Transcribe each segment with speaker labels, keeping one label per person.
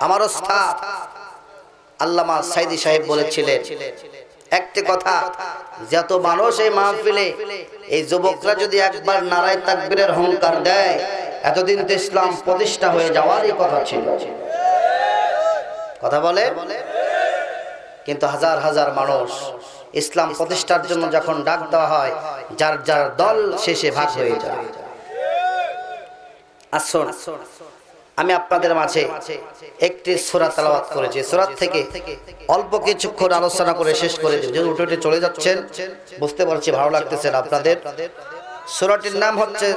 Speaker 1: আমার ওস্তাদ আল্লামা সাইদি সাহেব বলেছিলেন একটি কথা, যত মানুষ এই মাহফিলে এই যুবকরা যদি একবার নারায়ে তাকবীরের হুঙ্কার দেয়, এতদিন তো ইসলাম প্রতিষ্ঠা হয়ে যাওয়ারই কথা ছিল। কথা বলে, কিন্তু হাজার হাজার মানুষ ইসলাম প্রতিষ্ঠার জন্য যখন ডাক দেওয়া হয়, যার যার দল শেষে ভাগ হয়ে যায়। আসুন, আমি আপনাদের মাঝে একটি সূরা তেলাওয়াত করেছি। সূরা থেকে অল্প কিছুক্ষণ আলোচনা করে শেষ করে দেব। যে উঠে উঠে চলে যাচ্ছেন, বুঝতে পারছি ভালো লাগতেছে আপনাদের। সূরাটির নাম হচ্ছে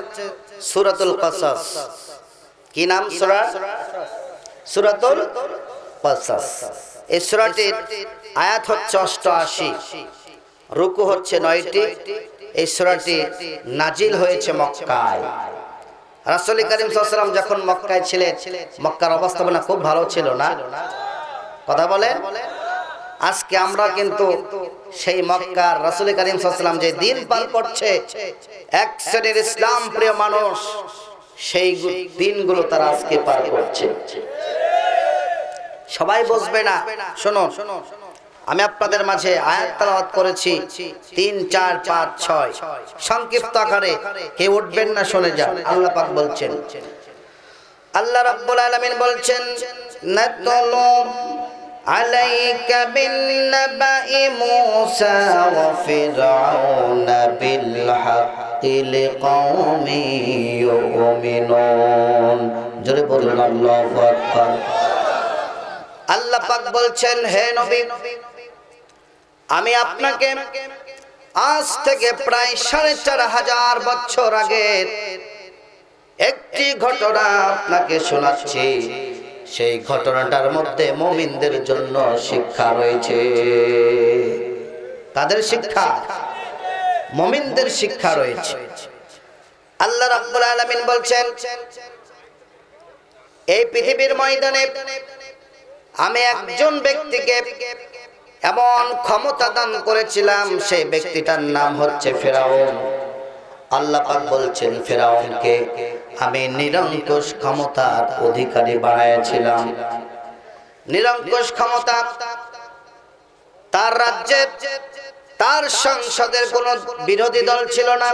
Speaker 1: সূরাতুল কাসাস। কি নাম? সূরাতুল কাসাস। এই সূরাটির আয়াত হচ্ছে 88, রুকু হচ্ছে 9টি। এই সূরাটি নাজিল হয়েছে মক্কায়। রাসূল করিম সাল্লাল্লাহু আলাইহি ওয়াসাল্লাম যখন মক্কায় ছিলেন, মক্কার অবস্থাপনা খুব ভালো ছিল না? কথা বলেন। আজকে আমরা কিন্তু সেই মক্কার রাসূল করিম সাল্লাল্লাহু আলাইহি ওয়াসাল্লাম যে দিন পার করছে, এক শ্রেণীর ইসলাম প্রিয় মানুষ সেই দিনগুলো তারা আজকে পার করছে। সবাই বুঝবে না। শুনুন, আমি আপনাদের মাঝে আয়াত তেলাওয়াত করেছি 3, 4, 5, 6 সংক্ষিপ্ত আকারে। কেউ উঠবেন না, শুনে যান। আল্লাহ পাক বলছেন, আল্লাহ রাব্বুল আলামিন বলছেন, নাতলু আলাইকা বিন নাবাই মূসা ওয়া ফিরআউনা বিল হাক্কি লিকাওমি ইউমিনুন। জোরে বলুন আল্লাহু আকবার। আল্লাহ পাক বলছেন, হে নবী, আমি আপনাকে আজ থেকে প্রায় 4500 বছর আগের একটি ঘটনা আপনাকে শোনাচ্ছি। সেই ঘটনাটার মধ্যে মুমিনদের জন্য শিক্ষা রয়েছে। কাদের শিক্ষা? মুমিনদের শিক্ষা রয়েছে। আল্লাহ রাব্বুল আলামিন বলছেন, এই পৃথিবীর ময়দানে আমি একজন ব্যক্তিকে এমন ক্ষমতা দান করেছিলাম, সেই ব্যক্তিটার নাম হচ্ছে ফিরআউন। আল্লাহ পাক বলছেন, ফিরআউনকে আমি নিরঙ্কুশ ক্ষমতার অধিকারী বানাইছিলাম। নিরঙ্কুশ ক্ষমতা। তার রাজ্যে, তার সংসদের কোনো বিরোধী দল ছিল না।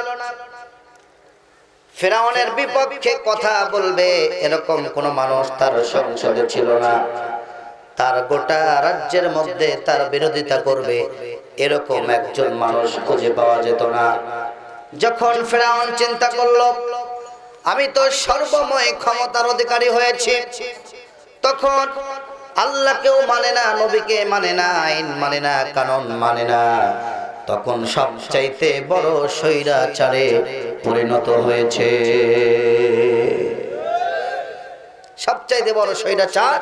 Speaker 1: ফিরআউনের বিপক্ষে কথা বলবে এরকম কোন মানুষ তার সংসদে ছিল না। তার গোটা রাজ্যের মধ্যে তার বিরোধিতা করবে এরকম একজন মানুষ খুঁজে পাওয়া যেত না। যখন ফিরআউন চিন্তা করলো, আমি তো সর্বময় ক্ষমতার অধিকারী হয়েছি, তখন আল্লাহকেও মানে না, নবীকে মানে না, আইন মানে না, কানুন মানে না, তখন সবচাইতে বড় স্বৈরাচারে পরিণত হয়েছে। সবচাইতে বড় স্বৈরাচার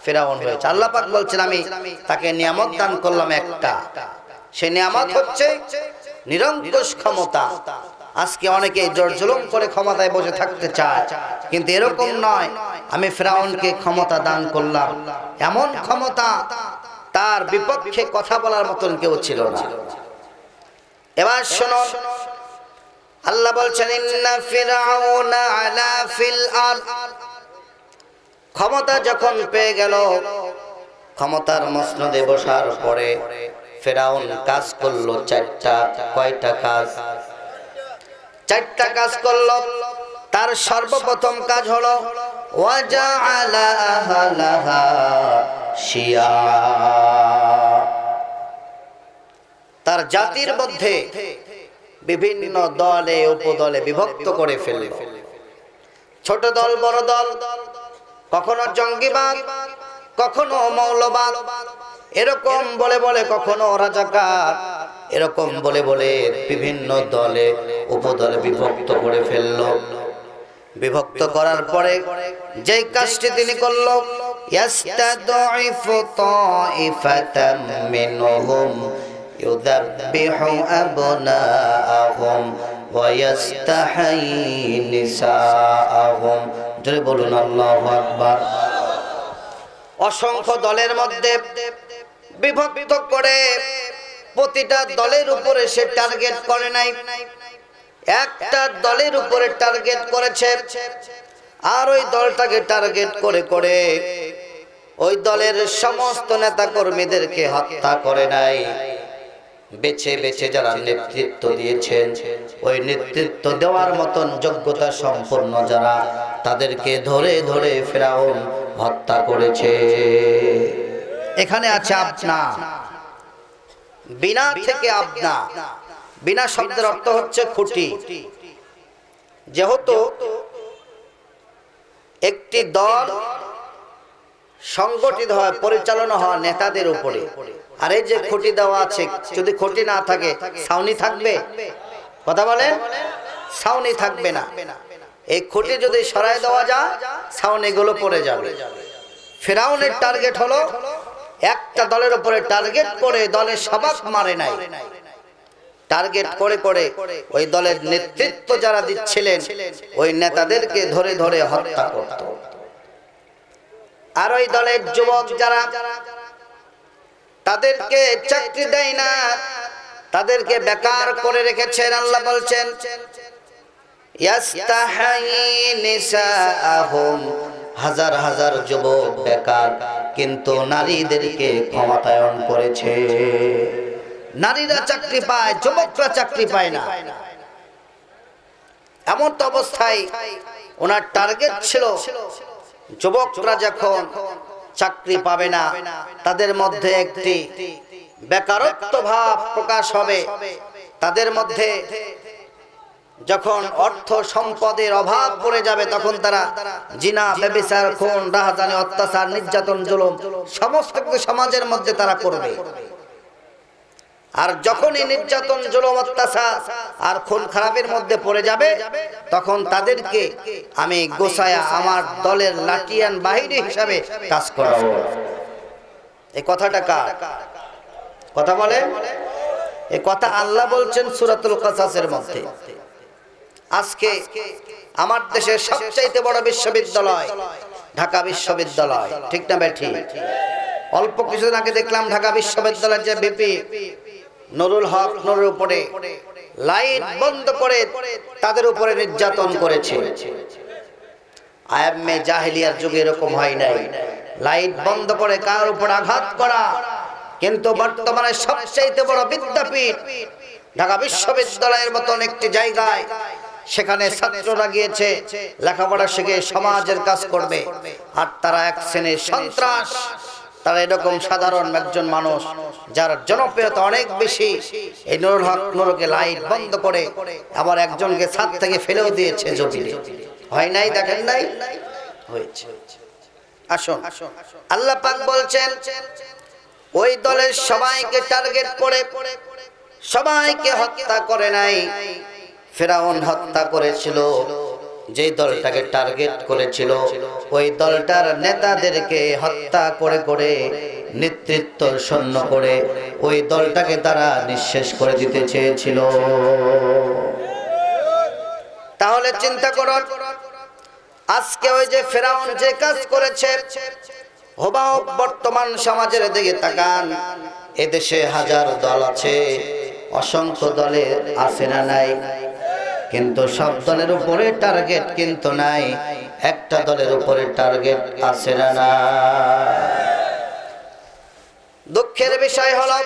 Speaker 1: ফিরআউন হয়েছে। আল্লাহ পাক বলছেন, আমি তাকে নিয়ামত দান করলাম একটা। সেই নিয়ামত হচ্ছে নিরঙ্কুশ ক্ষমতা। আজকে অনেকে জোর জুলুম করে ক্ষমতায় বসে থাকতে চায়, কিন্তু এরকম নয়। আমি ফিরআউনকে ক্ষমতা দান করলাম, এমন ক্ষমতা তার বিপক্ষে কথা বলার মতন কেউ ছিল না। এবার শুনুন, আল্লাহ বলছেন, ইন্না ফিরআউনা আলা ফিল আরদ। ক্ষমতা যখন পেয়ে গেল, ক্ষমতার মসনদে বসার পরে ফিরআউন কাজ করলো 4টা। কয়টা কাজ? 4টা কাজ করলো। তার সর্বপ্রথম কাজ হলো ওয়াজআলা আহলাহা শিয়া। তার জাতির মধ্যে বিভিন্ন দলে উপদলে বিভক্ত করে ফেলল। ছোট দল, বড় দল, কখনো জঙ্গিবাদ, কখনো মৌলবাদ, এরকম বলে বলে, কখনো রাজাকার, এরকম বলে বলে বিভিন্ন দলে উপদলে বিভক্ত করে ফেলল। বিভক্ত করার পরে যেই কাজটি তিনি করল, ইয়াস্তাদঈফু তাইফাতাম মিনহুম ইউযাব্বিহু আবনাআহুম ওয়া ইয়াস্তাহয়ী নিসাআহুম। জোরে বলুন আল্লাহু আকবার। অসংখ্য দলের মধ্যে বিভক্ত করে প্রতিটা দলের উপরে সে টার্গেট করে নাই, একটা দলের উপরে টার্গেট করেছে। আর ওই দলটাকে টার্গেট করে করে ওই দলের সমস্ত নেতা কর্মীদেরকে হত্যা করে নাই, বেছে বেছে যারা নেতৃত্ব দিয়েছেন, ওই নেতৃত্ব দেওয়ার মতন যোগ্যতা সম্পন্ন যারা, তাদেরকে ধরে ধরে ফেরাউন হত্যা করেছে। এখানে আছে আপনা, বিনা থেকে আপনা। বিনা শব্দের অর্থ হচ্ছে খুঁটি। যেহেতু একটি দল সংগঠিত হয়, পরিচালনা হয় নেতাদের উপরে, আর এই যে খুঁটি দেওয়া আছে, যদি খুঁটি না থাকে ছাউনি থাকবে? কথা বলেন, ছাউনি থাকবে না। এই খুঁটি যদি সরায় দেওয়া যায়, ছাউনি গুলো পড়ে যাবে। ফিরআউনের টার্গেট হলো একটা দলের উপরে টার্গেট করে দলের সবাক মারে নাই, টার্গেট করে করে ওই দলের নেতৃত্ব যারা দিচ্ছিলেন ওই নেতাদেরকে ধরে ধরে হত্যা করত। আর ওই দলের যুবক যারা, তাদেরকে চাকরি দেয় না, তাদেরকে বেকার করে রেখেছেন। আল্লাহ বলছেন ইয়াস্তাহি নিসাআহুম, হাজার হাজার যুবক বেকার, কিন্তু নারীদেরকে ক্ষমতায়ন করেছে। নারীরা চাকরি পায়, যুবকরা চাকরি পায় না। এমন তো অবস্থায় ওনার টার্গেট ছিল যুবকরা যখন চাকরি পাবে না, তাদের মধ্যে একটি বেকারত্ব ভাব প্রকাশ হবে, তাদের মধ্যে যখন অর্থ সম্পদের অভাব পড়ে যাবে, তখন তারা জিনা, ব্যভিচার, খুন, রাহাজানি, অত্যাচার, নির্যাতন, জুলুম সমস্ত কিছু সমাজের মধ্যে তারা করবে। আর যখন এই নির্যাতন, জুলুম, অত্যাচার আর খুন খারাপের মধ্যে পড়ে যাবে, তখন তাদেরকে আমি গোছায়া আমার দলের লাঠিয়ান বাহিনী হিসাবে কাজ করাবো। এই কথাটা কার কথা বলে? এই কথা আল্লাহ বলছেন সূরাতুল কাসাসের মধ্যে। আজকে আমার দেশের সবচেয়ে বড় বিশ্ববিদ্যালয় ঢাকা বিশ্ববিদ্যালয়, ঠিক না বেঠি? অল্প কিছুদিন আগে দেখলাম ঢাকা বিশ্ববিদ্যালয়ের যে ভিপি নুরুল হক, নুরের উপরে লাইট বন্ধ করে তাদের উপরে নির্যাতন করেছে। আয়ামে জাহেলিয়ার যুগে এরকম হয় নাই, লাইট বন্ধ করে কার উপর আঘাত করা। কিন্তু বর্তমানে সবচেয়ে বড় বিদ্যাপীঠ ঢাকা বিশ্ববিদ্যালয়ের মতন একটি জায়গায়, সেখানে ছাত্ররা গিয়েছে লেখাপড়া শিখে সমাজের কাজ করবে, আর তারা এক শ্রেণীর সন্ত্রাস। তারা এরকম সাধারণ একজন মানুষ যার জনপ্রিয়তা অনেক বেশি, এই নুরুল হক নুরুকে লাইট বন্ধ করে আবার একজনকে ছাদ থেকে ফেলেও দিয়েছে জমিনে। হয় নাই? দেখেন নাই? হয়েছে। আসুন, আল্লাহ পাক বলছেন ওই দলের সবাইকে টার্গেট করে সবাইকে হত্যা করে নাই। ফিরআউন হত্যা করেছিল যে দলটাকে টার্গেট করেছিল, ওই দলটার নেতাদেরকে হত্যা করে করে নেতৃত্ব শূন্য করে ওই দলটাকে তারা নিঃশেষ করে দিতে চেয়েছিল। তাহলে চিন্তা করুন, আজকে ওই যে ফিরআউন যে কাজ করেছে, হুবহু বর্তমান সমাজের দিকে তাকান। এদেশে হাজার দল আছে, অসংখ্য দলে আছে না নাই? কিন্তু সব দলের উপরে টার্গেট কিন্তু নাই, একটা দলের উপরে টার্গেট আছে না? দুঃখের বিষয় হলো